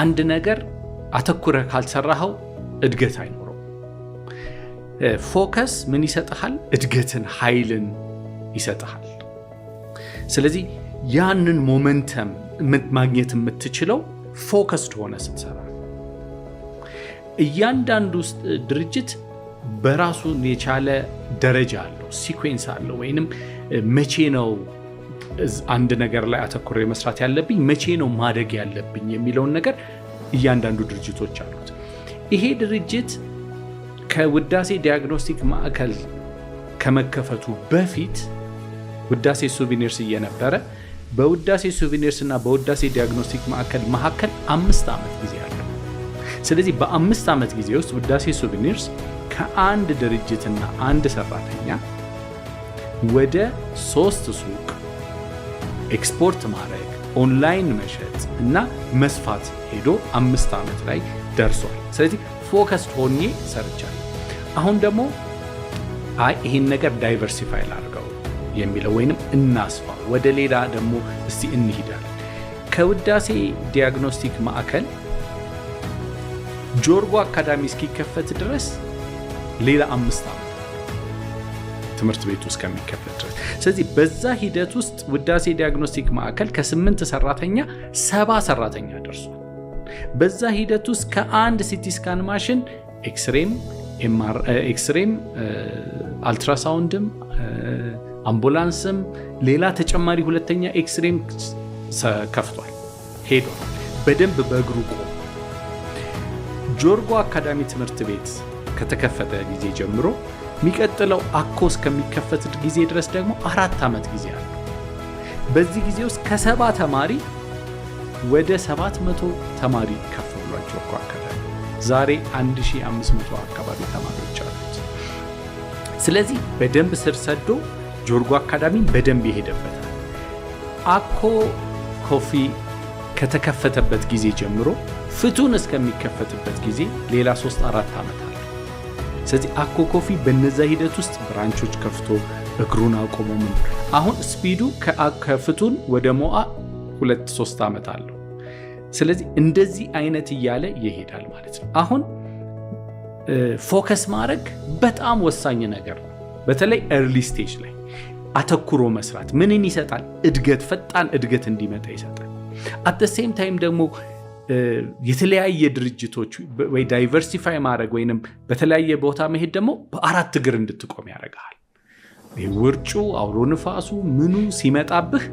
አንድ ነገር አተኩረህ ካልሰራኸው እድገት አይኖርም። ፎከስ ምን ይሰጥሃል? እድገትን፣ ኃይልን ይሰጥሃል። ስለዚህ ያንን ሞመንተም ማግኘት የምትችለው ፎከስድ ሆነ ስትሰራ። እያንዳንዱ ድርጅት በራሱ የቻለ ደረጃ አለው፣ ሲኩዌንስ አለው። ወይንም መቼ ነው አንድ ነገር ላይ አተኩሬ መስራት ያለብኝ፣ መቼ ነው ማደግ ያለብኝ የሚለውን ነገር እያንዳንዱ ድርጅቶች አሉት። ይሄ ድርጅት ከውዳሴ ዲያግኖስቲክ ማዕከል ከመከፈቱ በፊት ውዳሴ ሱቬኒርስ እየነበረ በውዳሴ ሱቬኒርስ እና በውዳሴ ዲያግኖስቲክ ማዕከል መካከል 5 ዓመት ጊዜ አለው። ስለዚህ በ5 ዓመት ጊዜ ውስጥ ውዳሴ ሱቬኒርስ ከአንድ ድርጅትና አንድ ሰራተኛ ወደ 3 ሱቅ ኤክስፖርት ማድረግ፣ ኦንላይን መሸጥ እና መስፋት ሄዶ 5 ዓመት ላይ ደርሷል። ስለዚህ ፎከስድ ሆኜ ሰርቻለሁ። አሁን ደግሞ ይሄን ነገር ዳይቨርሲፋይ ላድርገው የሚለው ወይንም እናስፋ፣ ወደ ሌላ ደግሞ እስቲ እንሂዳለን። ከውዳሴ ዲያግኖስቲክ ማዕከል ጆርጎ አካዳሚ እስኪከፈት ድረስ ሌላ 5 ዓመት ትምህርት ቤቱ እስከሚከፈት ድረስ። ስለዚህ በዛ ሂደት ውስጥ ውዳሴ ዲያግኖስቲክ ማዕከል ከ8 ሰራተኛ 70 ሰራተኛ ደርሷል። በዛ ሂደት ውስጥ ከአንድ ሲቲ ስካን ማሽን ኤክስሬም፣ አልትራሳውንድም፣ አምቡላንስም ሌላ ተጨማሪ ሁለተኛ ኤክስሬም ከፍቷል፣ ሄዷል። በደንብ በእግሩ ቆሞ ጆርጎ አካዳሚ ትምህርት ቤት ከተከፈተ ጊዜ ጀምሮ የሚቀጥለው አኮ እስከሚከፈት ጊዜ ድረስ ደግሞ 4 ዓመት ጊዜ አለ። በዚህ ጊዜ ውስጥ ከ70 ተማሪ ወደ 700 ተማሪ ከፍ ብሏል ጆርጎ አካዳሚ። ዛሬ 1500 አካባቢ ተማሪዎች አሉት። ስለዚህ በደንብ ስር ሰዶ ጆርጎ አካዳሚ በደንብ ይሄደበታል። አኮ ኮፊ ከተከፈተበት ጊዜ ጀምሮ ፍቱን እስከሚከፈትበት ጊዜ ሌላ 3-4 ዓመት አለ። ስለዚህ አኮ ኮፊ በነዛ ሂደት ውስጥ ብራንቾች ከፍቶ እግሩን አቆሞ ምን አሁን ስፒዱ ከፍቱን ወደ ሞአ 2-3 ዓመት አለው። ስለዚህ እንደዚህ አይነት እያለ ይሄዳል ማለት ነው። አሁን ፎከስ ማድረግ በጣም ወሳኝ ነገር ነው። በተለይ ኤርሊ ስቴጅ ላይ አተኩሮ መስራት ምንን ይሰጣል? እድገት፣ ፈጣን እድገት እንዲመጣ ይሰጣል። አት ዘ ሴም ታይም ደግሞ የተለያየ ድርጅቶች ወይ ዳይቨርሲፋይ ማድረግ ወይንም በተለያየ ቦታ መሄድ ደግሞ በአራት እግር እንድትቆም ያደርጋል። ውርጩ፣ አውሎ ንፋሱ ምኑ ሲመጣብህ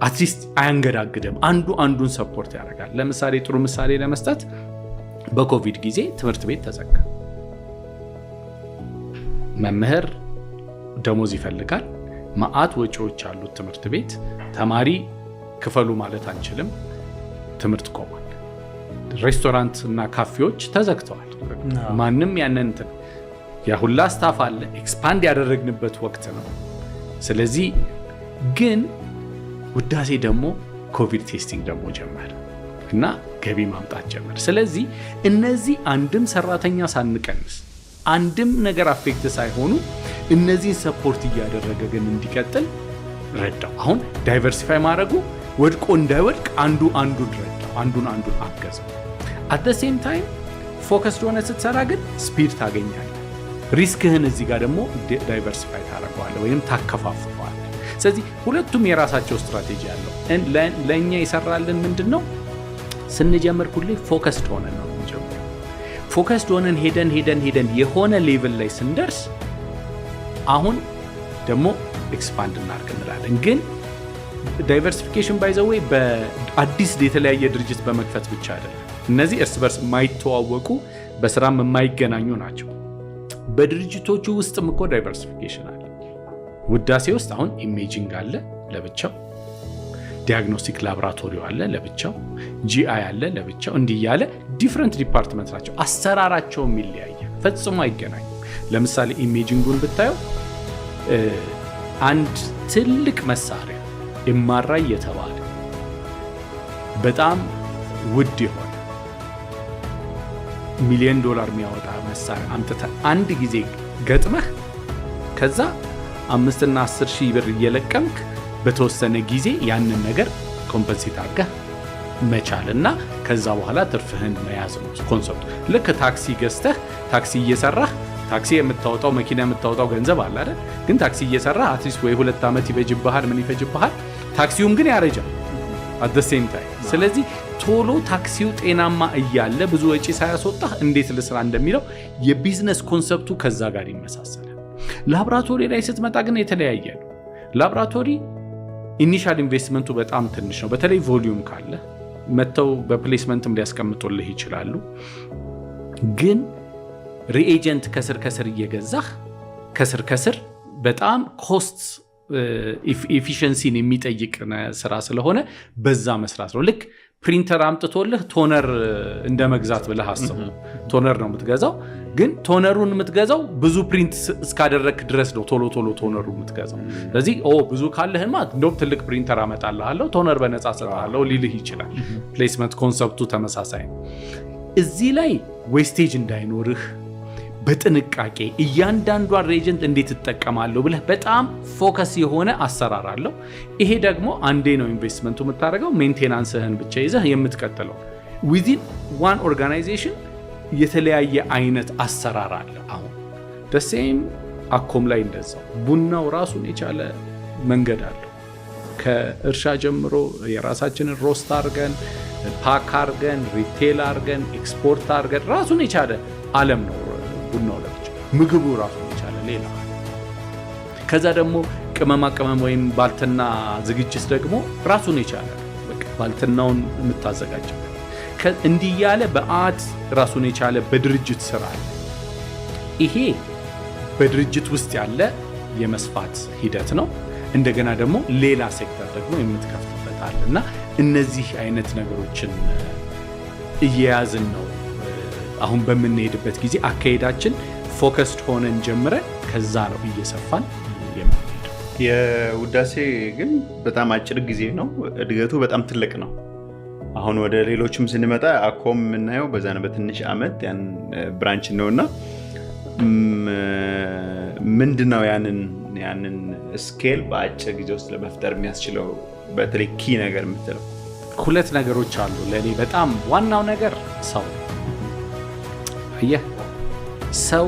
አትሊስት አያንገዳግድም። አንዱ አንዱን ሰፖርት ያደርጋል። ለምሳሌ ጥሩ ምሳሌ ለመስጠት በኮቪድ ጊዜ ትምህርት ቤት ተዘጋ። መምህር ደሞዝ ይፈልጋል። ማአት ወጪዎች አሉት ትምህርት ቤት። ተማሪ ክፈሉ ማለት አንችልም። ትምህርት ቆሟል። ሬስቶራንት እና ካፌዎች ተዘግተዋል። ማንም ያንን ያሁላ ስታፍ አለ። ኤክስፓንድ ያደረግንበት ወቅት ነው። ስለዚህ ግን ውዳሴ ደግሞ ኮቪድ ቴስቲንግ ደግሞ ጀመረ እና ገቢ ማምጣት ጀመረ። ስለዚህ እነዚህ አንድም ሰራተኛ ሳንቀንስ አንድም ነገር አፌክት ሳይሆኑ እነዚህን ሰፖርት እያደረገ ግን እንዲቀጥል ረዳው። አሁን ዳይቨርሲፋይ ማድረጉ ወድቆ እንዳይወድቅ አንዱ አንዱን ረዳው፣ አንዱን አገዘው። አት ዘ ሴም ታይም ፎከስድ ሆነ ስትሰራ ግን ስፒድ ታገኛለህ። ሪስክህን እዚህ ጋር ደግሞ ዳይቨርሲፋይ ታደርገዋለህ ወይም ታከፋፍለዋለህ። ስለዚህ ሁለቱም የራሳቸው ስትራቴጂ አለው። ለእኛ ይሰራልን ምንድን ነው? ስንጀምር ሁሌ ፎከስድ ሆነን ነው የምንጀምረው። ፎከስድ ሆነን ሄደን የሆነ ሌቭል ላይ ስንደርስ አሁን ደግሞ ኤክስፓንድ እናድርግ እንላለን። ግን ዳይቨርሲፊኬሽን ባይ ዘ ዌይ በአዲስ የተለያየ ድርጅት በመክፈት ብቻ አይደለም። እነዚህ እርስ በርስ የማይተዋወቁ በስራም የማይገናኙ ናቸው። በድርጅቶቹ ውስጥም እኮ ዳይቨርሲፊኬሽን አለ። ውዳሴ ውስጥ አሁን ኢሜጂንግ አለ ለብቻው፣ ዲያግኖስቲክ ላቦራቶሪው አለ ለብቻው፣ ጂአይ አለ ለብቻው። እንዲህ ያለ ዲፍረንት ዲፓርትመንት ናቸው። አሰራራቸውም ይለያያል፣ ፈጽሞ አይገናኙም። ለምሳሌ ኢሜጂንጉን ብታየው አንድ ትልቅ መሳሪያ ኤምአርአይ የተባለ በጣም ውድ የሆነ $1 ሚሊዮን የሚያወጣ መሳሪያ አምጥተህ አንድ ጊዜ ገጥመህ ከዛ 5 እና 10 ሺህ ብር እየለቀምክ በተወሰነ ጊዜ ያንን ነገር ኮምፐንሴት አድርገህ መቻልና ከዛ በኋላ ትርፍህን መያዝ ነው ኮንሰፕቱ። ልክ ታክሲ ገዝተህ ታክሲ እየሰራህ ታክሲ የምታወጣው መኪና የምታወጣው ገንዘብ አለ አይደል? ግን ታክሲ እየሰራህ አትሊስት ወይ 2 ዓመት ይፈጅብሃል ምን ይፈጅብሃል፣ ታክሲውም ግን ያረጃል at the same time። ስለዚህ ቶሎ ታክሲው ጤናማ እያለ ብዙ ወጪ ሳያስወጣህ እንዴት ልስራ እንደሚለው የቢዝነስ ኮንሰፕቱ ከዛ ጋር ይመሳሰላል። ላብራቶሪ ላይ ስትመጣ ግን የተለያየ ነው። ላብራቶሪ ኢኒሻል ኢንቨስትመንቱ በጣም ትንሽ ነው። በተለይ ቮሊዩም ካለ መተው በፕሌስመንትም ሊያስቀምጡልህ ይችላሉ። ግን ሪኤጀንት ከስር እየገዛህ ከስር በጣም ኮስት ኤፊሽንሲን የሚጠይቅ ስራ ስለሆነ በዛ መስራት ነው። ልክ ፕሪንተር አምጥቶልህ ቶነር እንደ መግዛት ብለህ አስበው። ቶነር ነው የምትገዛው፣ ግን ቶነሩን የምትገዛው ብዙ ፕሪንት እስካደረክ ድረስ ነው ቶሎ ቶነሩ የምትገዛው። ስለዚህ ብዙ ካለህማ እንደውም ትልቅ ፕሪንተር አመጣልሃለሁ ቶነር በነፃ ሰጥሃለሁ ሊልህ ይችላል። ፕሌስመንት ኮንሰፕቱ ተመሳሳይ ነው። እዚህ ላይ ዌስቴጅ እንዳይኖርህ በጥንቃቄ እያንዳንዷን ሬጀንት እንዴት እጠቀማለሁ ብለህ በጣም ፎከስ የሆነ አሰራር አለው። ይሄ ደግሞ አንዴ ነው ኢንቨስትመንቱ የምታደርገው፣ ሜንቴናንስህን ብቻ ይዘህ የምትቀጥለው። ዊዚን ዋን ኦርጋናይዜሽን የተለያየ አይነት አሰራር አለ። አሁን ደሴም አኮም ላይ እንደዛው ቡናው ራሱን የቻለ መንገድ አለው። ከእርሻ ጀምሮ የራሳችንን ሮስት አድርገን ፓክ አድርገን ሪቴል አድርገን ኤክስፖርት አድርገን ራሱን የቻለ ዓለም ነው ቡናው ለብቻ። ምግቡ ራሱን የቻለ ሌላ። ከዛ ደግሞ ቅመማ ቅመም ወይም ባልትና ዝግጅት ደግሞ ራሱን የቻለ በቃ ባልትናውን የምታዘጋጀው እንዲህ ያለ በአት ራሱን የቻለ በድርጅት ስራ አለ። ይሄ በድርጅት ውስጥ ያለ የመስፋት ሂደት ነው። እንደገና ደግሞ ሌላ ሴክተር ደግሞ የምትከፍትበት አለና እነዚህ አይነት ነገሮችን እየያዝን ነው አሁን በምንሄድበት ጊዜ። አካሄዳችን ፎከስድ ሆነን ጀምረን ከዛ ነው እየሰፋን የምንሄደው። የውዳሴ ግን በጣም አጭር ጊዜ ነው፣ እድገቱ በጣም ትልቅ ነው። አሁን ወደ ሌሎችም ስንመጣ አኮም የምናየው በዛን በትንሽ ዓመት ያን ብራንች ነውና ምንድነው ያንን ስኬል በአጭር ጊዜ ውስጥ ለመፍጠር የሚያስችለው በተለይ ኪ ነገር የምትለው? ሁለት ነገሮች አሉ ለኔ በጣም ዋናው ነገር ሰው። አየህ ሰው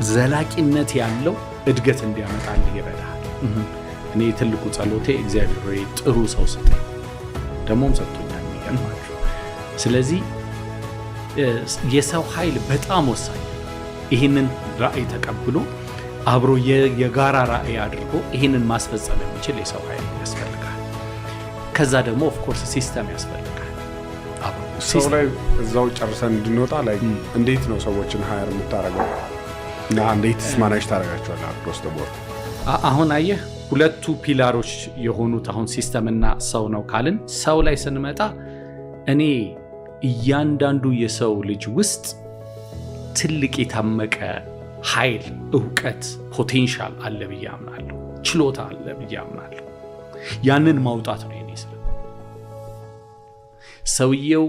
ዘላቂነት ያለው እድገት እንዲያመጣልህ ይረዳል። እኔ ትልቁ ጸሎቴ እግዚአብሔር ሆይ ጥሩ ሰው ስጠኝ፣ ደሞም ሰጥቶኛል የሚገርማችሁ። ስለዚህ የሰው ኃይል በጣም ወሳኝ ነው። ይህንን ራዕይ ተቀብሎ አብሮ የጋራ ራዕይ አድርጎ ይህንን ማስፈጸም የሚችል የሰው ኃይል ያስፈልጋል። ከዛ ደግሞ ኦፍኮርስ ሲስተም ያስፈልጋል። ሰው ላይ እዛው ጨርሰን እንድንወጣ ላይ እንዴት ነው ሰዎችን ሃየር የምታደርገው እና እንዴት ማናጅ ታደርጋቸዋለህ አክሮስ ዘ ቦርድ? አሁን አየህ ሁለቱ ፒላሮች የሆኑት አሁን ሲስተምና ሰው ነው ካልን፣ ሰው ላይ ስንመጣ እኔ እያንዳንዱ የሰው ልጅ ውስጥ ትልቅ የታመቀ ኃይል፣ እውቀት፣ ፖቴንሻል አለ ብዬ አምናለሁ። ችሎታ አለ ብዬ አምናለሁ። ያንን ማውጣት ነው የኔ ስራ። ሰውየው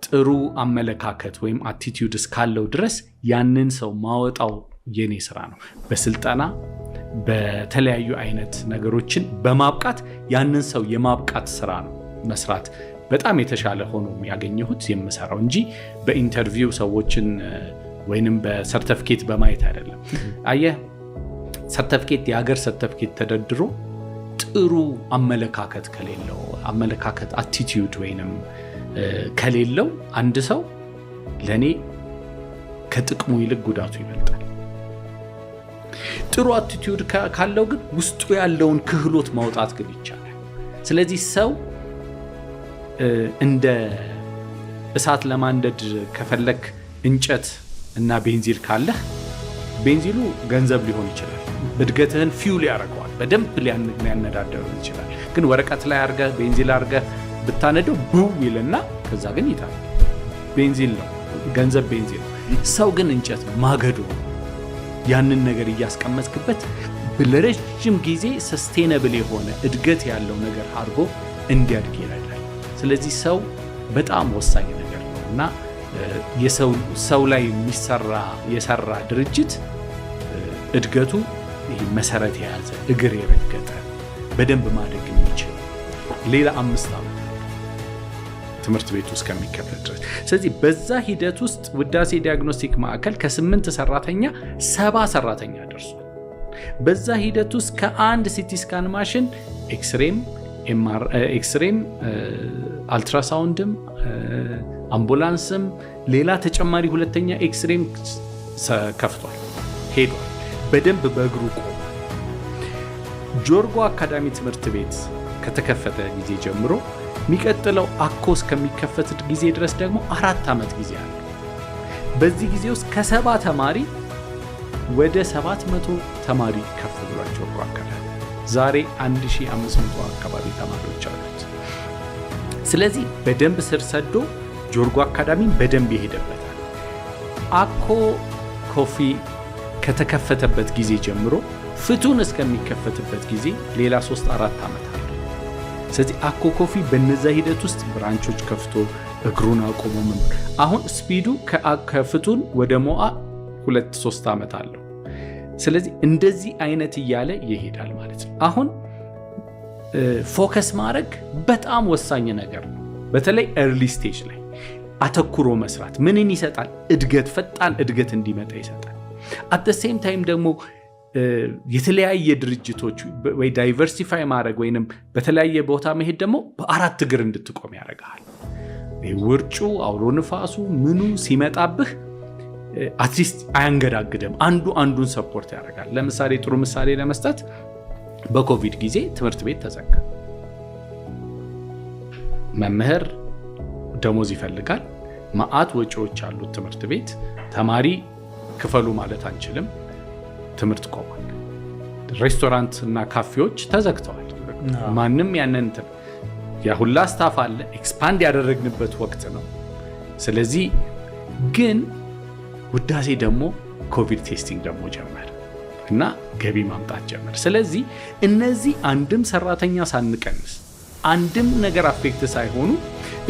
ጥሩ አመለካከት ወይም አቲቲዩድ እስካለው ድረስ ያንን ሰው ማወጣው የኔ ስራ ነው። በስልጠና በተለያዩ አይነት ነገሮችን በማብቃት ያንን ሰው የማብቃት ስራ ነው መስራት በጣም የተሻለ ሆኖ ያገኘሁት የምሰራው እንጂ በኢንተርቪው ሰዎችን ወይንም በሰርቲፊኬት በማየት አይደለም። አየህ ሰርቲፊኬት የሀገር ሰርቲፊኬት ተደርድሮ ጥሩ አመለካከት ከሌለው አመለካከት አቲቲዩድ ወይንም ከሌለው አንድ ሰው ለኔ ከጥቅሙ ይልቅ ጉዳቱ ይበልጣል። ጥሩ አቲቲዩድ ካለው ግን ውስጡ ያለውን ክህሎት ማውጣት ግን ይቻላል። ስለዚህ ሰው እንደ እሳት ለማንደድ ከፈለክ እንጨት እና ቤንዚል ካለህ ቤንዚሉ ገንዘብ ሊሆን ይችላል፣ እድገትህን ፊውል ያደርገዋል፣ በደንብ ሊያነዳደው ይችላል። ግን ወረቀት ላይ አድርገህ ቤንዚል አድርገህ ብታነደው ብው ይልና ከዛ ግን ይታል። ቤንዚል ነው ገንዘብ፣ ቤንዚል ነው። ሰው ግን እንጨት ማገዶ፣ ያንን ነገር እያስቀመጥክበት ለረጅም ጊዜ ሰስቴነብል የሆነ እድገት ያለው ነገር አድርጎ እንዲያድግ ይረዳል። ስለዚህ ሰው በጣም ወሳኝ ነገር ነው እና ሰው ላይ የሰራ ድርጅት እድገቱ ይሄ መሰረት የያዘ እግር የረገጠ በደንብ ማደግ የሚችል ሌላ 5 ዓመት ትምህርት ቤቱ እስከሚከፈት ድረስ። ስለዚህ በዛ ሂደት ውስጥ ውዳሴ ዲያግኖስቲክ ማዕከል ከ8 ሰራተኛ 70 ሰራተኛ ደርሷል። በዛ ሂደት ውስጥ ከአንድ ሲቲ ስካን ማሽን ኤክስሬም፣ አልትራሳውንድም፣ አምቡላንስም ሌላ ተጨማሪ ሁለተኛ ኤክስሬም ከፍቷል፣ ሄዷል። በደንብ በእግሩ ቆሟል። ጆርጎ አካዳሚ ትምህርት ቤት ከተከፈተ ጊዜ ጀምሮ የሚቀጥለው አኮ እስከሚከፈት ጊዜ ድረስ ደግሞ 4 ዓመት ጊዜ አለ። በዚህ ጊዜ ውስጥ ከ70 ተማሪ ወደ 700 ተማሪ ከፍ ብሏል ጆርጎ አካዳሚ። ዛሬ 1500 አካባቢ ተማሪዎች አሉት። ስለዚህ በደንብ ስር ሰዶ ጆርጎ አካዳሚ በደንብ ይሄደበታል። አኮ ኮፊ ከተከፈተበት ጊዜ ጀምሮ ፍቱን እስከሚከፈትበት ጊዜ ሌላ 3-4 ዓመት አለ። ስለዚህ አኮ ኮፊ በነዛ ሂደት ውስጥ ብራንቾች ከፍቶ እግሩን አቆሞ አሁን ስፒዱ ከፍቱን ወደ ሞአ 2-3 ዓመት አለው። ስለዚህ እንደዚህ አይነት እያለ ይሄዳል ማለት ነው። አሁን ፎከስ ማድረግ በጣም ወሳኝ ነገር ነው። በተለይ ኤርሊ ስቴጅ ላይ አተኩሮ መስራት ምንን ይሰጣል? እድገት፣ ፈጣን እድገት እንዲመጣ ይሰጣል። አት ሴም ታይም ደግሞ የተለያየ ድርጅቶች ወይ ዳይቨርሲፋይ ማድረግ ወይንም በተለያየ ቦታ መሄድ ደግሞ በአራት እግር እንድትቆም ያደርጋል። ውርጩ፣ አውሎ ንፋሱ ምኑ ሲመጣብህ አትሊስት አያንገዳግደም። አንዱ አንዱን ሰፖርት ያደርጋል። ለምሳሌ ጥሩ ምሳሌ ለመስጠት በኮቪድ ጊዜ ትምህርት ቤት ተዘጋ። መምህር ደሞዝ ይፈልጋል። ማአት ወጪዎች ያሉት ትምህርት ቤት ተማሪ ክፈሉ ማለት አንችልም። ትምህርት ቆሟል። ሬስቶራንት እና ካፌዎች ተዘግተዋል። ማንም ያንን ያሁላ ስታፍ አለ። ኤክስፓንድ ያደረግንበት ወቅት ነው። ስለዚህ ግን ውዳሴ ደግሞ ኮቪድ ቴስቲንግ ደግሞ ጀመረ እና ገቢ ማምጣት ጀመረ። ስለዚህ እነዚህ አንድም ሰራተኛ ሳንቀንስ አንድም ነገር አፌክት ሳይሆኑ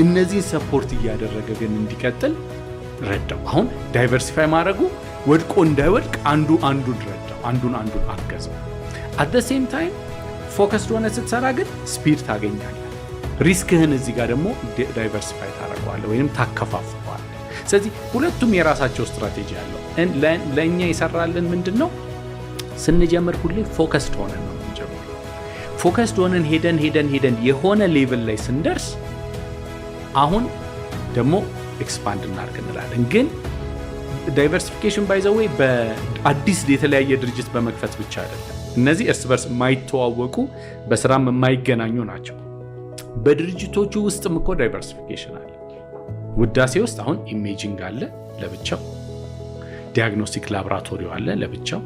እነዚህን ሰፖርት እያደረገ ግን እንዲቀጥል ረዳው። አሁን ዳይቨርሲፋይ ማድረጉ ወድቆ እንዳይወድቅ አንዱን ረዳው፣ አንዱን አገዘው። አት ዘ ሴም ታይም ፎከስድ ሆነ ስትሰራ ግን ስፒድ ታገኛለህ። ሪስክህን እዚህ ጋር ደግሞ ዳይቨርሲፋይ ታደርገዋለህ ወይም ታከፋፍለዋለህ። ስለዚህ ሁለቱም የራሳቸው ስትራቴጂ አለው። ለእኛ ይሰራልን ምንድን ነው? ስንጀምር ሁሌ ፎከስድ ሆነን ነው የምንጀምረው። ፎከስድ ሆነን ሄደን የሆነ ሌቭል ላይ ስንደርስ አሁን ደግሞ ኤክስፓንድ እናድርግ እንላለን። ግን ዳይቨርሲፊኬሽን ባይ ዘ ዌይ በአዲስ የተለያየ ድርጅት በመክፈት ብቻ አይደለም። እነዚህ እርስ በርስ የማይተዋወቁ በስራም የማይገናኙ ናቸው። በድርጅቶቹ ውስጥም እኮ ዳይቨርሲፊኬሽን አለ። ውዳሴ ውስጥ አሁን ኢሜጂንግ አለ ለብቻው፣ ዲያግኖስቲክ ላቦራቶሪው አለ ለብቻው፣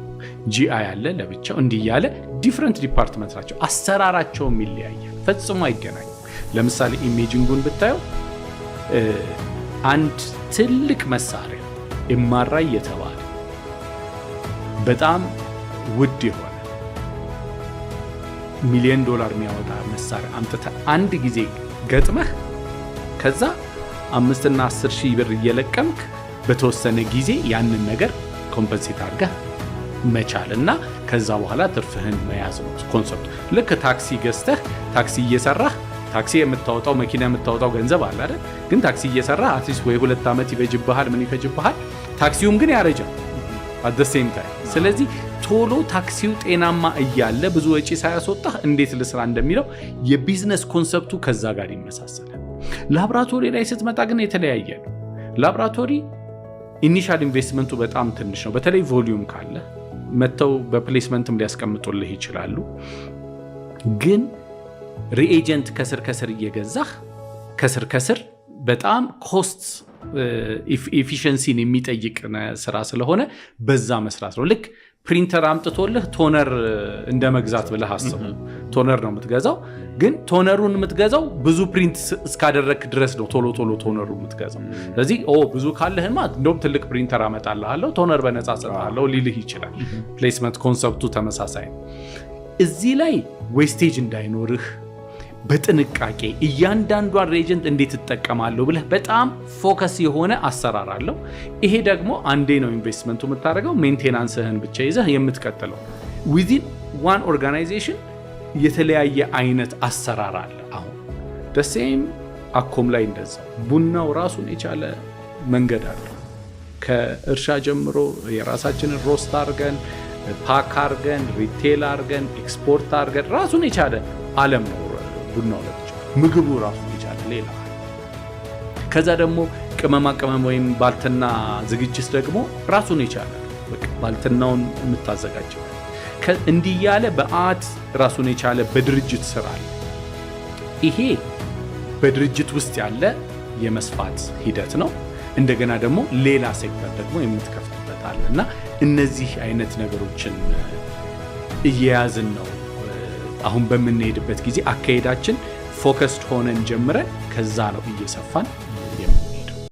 ጂአይ አለ ለብቻው። እንዲህ ያለ ዲፍረንት ዲፓርትመንት ናቸው። አሰራራቸውም ይለያያል፣ ፈጽሞ አይገናኙም። ለምሳሌ ኢሜጂንጉን ብታየው አንድ ትልቅ መሳሪያ ኤምአርአይ የተባለ በጣም ውድ የሆነ $1 ሚሊዮን የሚያወጣ መሳሪያ አምጥተህ አንድ ጊዜ ገጥመህ ከዛ 5 እና 10 ሺህ ብር እየለቀምክ በተወሰነ ጊዜ ያንን ነገር ኮምፐንሴት አድርገህ መቻል እና ከዛ በኋላ ትርፍህን መያዝ ነው ኮንሰፕቱ። ልክ ታክሲ ገዝተህ ታክሲ እየሰራህ ታክሲ የምታወጣው መኪና የምታወጣው ገንዘብ አለ አይደል? ግን ታክሲ እየሰራህ አትሊስት ወይ 2 ዓመት ይፈጅብሃል፣ ምን ይፈጅብሃል። ታክሲውም ግን ያረጃል at the same time። ስለዚህ ቶሎ ታክሲው ጤናማ እያለ ብዙ ወጪ ሳያስወጣህ እንዴት ልስራ እንደሚለው የቢዝነስ ኮንሰፕቱ ከዛ ጋር ይመሳሰላል። ላቦራቶሪ ላይ ስትመጣ ግን የተለያየ ነው። ላቦራቶሪ ኢኒሻል ኢንቨስትመንቱ በጣም ትንሽ ነው። በተለይ ቮሊዩም ካለ መተው በፕሌስመንትም ሊያስቀምጡልህ ይችላሉ። ግን ሪኤጀንት ከስር እየገዛህ ከስር በጣም ኮስት ኤፊሽንሲን የሚጠይቅ ስራ ስለሆነ በዛ መስራት ነው። ልክ ፕሪንተር አምጥቶልህ ቶነር እንደ መግዛት ብለህ አስበው። ቶነር ነው የምትገዛው፣ ግን ቶነሩን የምትገዛው ብዙ ፕሪንት እስካደረክ ድረስ ነው ቶሎ ቶነሩ የምትገዛው። ስለዚህ ብዙ ካለህማ እንደውም ትልቅ ፕሪንተር አመጣልሃለሁ ቶነር በነፃ ሰጥሃለሁ ሊልህ ይችላል። ፕሌስመንት ኮንሰፕቱ ተመሳሳይ ነው። እዚህ ላይ ዌስቴጅ እንዳይኖርህ በጥንቃቄ እያንዳንዷን ሬጀንት እንዴት እጠቀማለሁ ብለህ በጣም ፎከስ የሆነ አሰራር አለው። ይሄ ደግሞ አንዴ ነው ኢንቨስትመንቱ የምታደርገው፣ ሜንቴናንስህን ብቻ ይዘህ የምትቀጥለው። ዊዚን ዋን ኦርጋናይዜሽን የተለያየ አይነት አሰራር አለ። አሁን ደሴም አኮም ላይ እንደዛው ቡናው ራሱን የቻለ መንገድ አለው። ከእርሻ ጀምሮ የራሳችንን ሮስት አድርገን ፓክ አድርገን ሪቴል አድርገን ኤክስፖርት አድርገን ራሱን የቻለ ዓለም ነው ቡናው ለብቻ። ምግቡ ራሱን የቻለ ሌላ። ከዛ ደግሞ ቅመማ ቅመም ወይም ባልትና ዝግጅት ደግሞ ራሱን የቻለ በቃ ባልትናውን የምታዘጋጀው እንዲህ ያለ በአት ራሱን የቻለ በድርጅት ስራ አለ። ይሄ በድርጅት ውስጥ ያለ የመስፋት ሂደት ነው። እንደገና ደግሞ ሌላ ሴክተር ደግሞ የምትከፍትበት አለ እና እነዚህ አይነት ነገሮችን እየያዝን ነው አሁን በምንሄድበት ጊዜ አካሄዳችን ፎከስድ ሆነን ጀምረን ከዛ ነው እየሰፋን